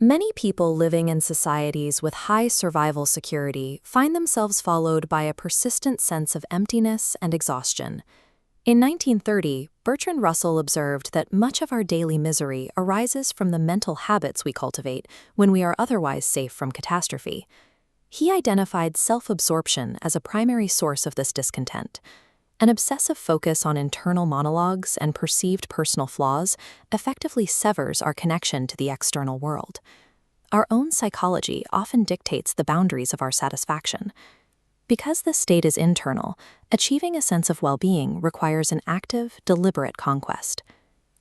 Many people living in societies with high survival security find themselves followed by a persistent sense of emptiness and exhaustion. In 1930, Bertrand Russell observed that much of our daily misery arises from the mental habits we cultivate when we are otherwise safe from catastrophe. He identified self-absorption as a primary source of this discontent. An obsessive focus on internal monologues and perceived personal flaws effectively severs our connection to the external world. Our own psychology often dictates the boundaries of our satisfaction. Because this state is internal, achieving a sense of well-being requires an active, deliberate conquest.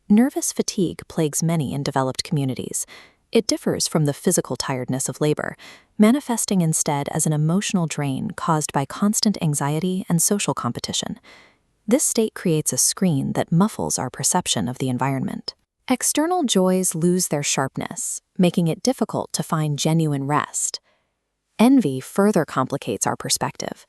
Nervous fatigue plagues many in developed communities. It differs from the physical tiredness of labor, manifesting instead as an emotional drain caused by constant anxiety and social competition. This state creates a screen that muffles our perception of the environment. External joys lose their sharpness, making it difficult to find genuine rest. Envy further complicates our perspective.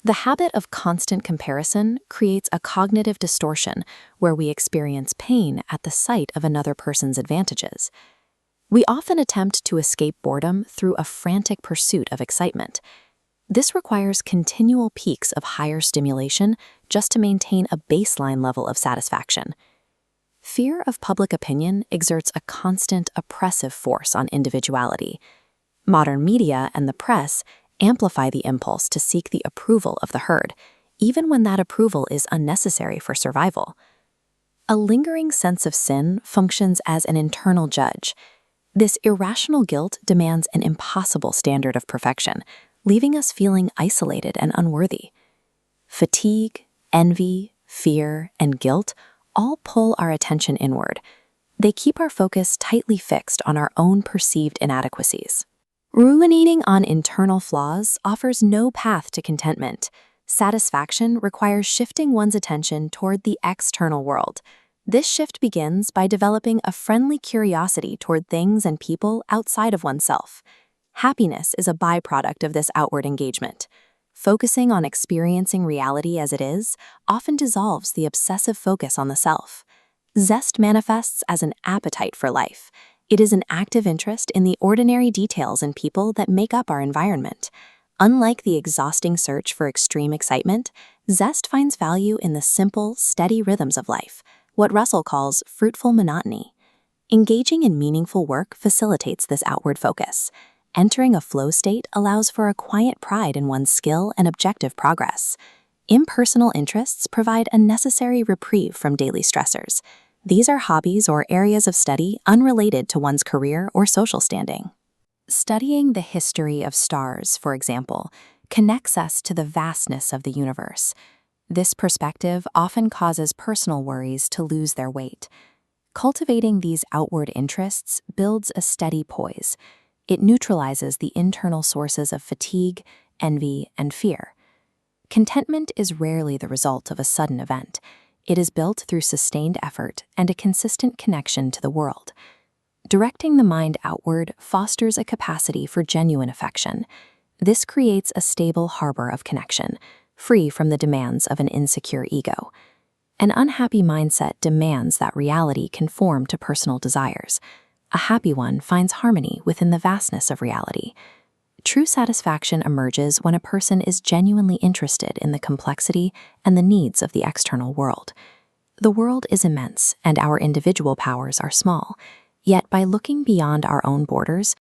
The habit of constant comparison creates a cognitive distortion where we experience pain at the sight of another person's advantages. We often attempt to escape boredom through a frantic pursuit of excitement. This requires continual peaks of higher stimulation just to maintain a baseline level of satisfaction. Fear of public opinion exerts a constant oppressive force on individuality. Modern media and the press amplify the impulse to seek the approval of the herd, even when that approval is unnecessary for survival. A lingering sense of sin functions as an internal judge. This irrational guilt demands an impossible standard of perfection, leaving us feeling isolated and unworthy. Fatigue, envy, fear, and guilt all pull our attention inward. They keep our focus tightly fixed on our own perceived inadequacies. Ruminating on internal flaws offers no path to contentment. Satisfaction requires shifting one's attention toward the external world. This shift begins by developing a friendly curiosity toward things and people outside of oneself. Happiness is a byproduct of this outward engagement. Focusing on experiencing reality as it is often dissolves the obsessive focus on the self. Zest manifests as an appetite for life. It is an active interest in the ordinary details and people that make up our environment. Unlike the exhausting search for extreme excitement, zest finds value in the simple, steady rhythms of life, what Russell calls fruitful monotony. Engaging in meaningful work facilitates this outward focus. Entering a flow state allows for a quiet pride in one's skill and objective progress. Impersonal interests provide a necessary reprieve from daily stressors. These are hobbies or areas of study unrelated to one's career or social standing. Studying the history of stars, for example, connects us to the vastness of the universe. This perspective often causes personal worries to lose their weight. Cultivating these outward interests builds a steady poise. It neutralizes the internal sources of fatigue, envy, and fear. Contentment is rarely the result of a sudden event. It is built through sustained effort and a consistent connection to the world. Directing the mind outward fosters a capacity for genuine affection. This creates a stable harbor of connection, free from the demands of an insecure ego. An unhappy mindset demands that reality conform to personal desires. A happy one finds harmony within the vastness of reality. True satisfaction emerges when a person is genuinely interested in the complexity and the needs of the external world. The world is immense, and our individual powers are small. Yet by looking beyond our own borders,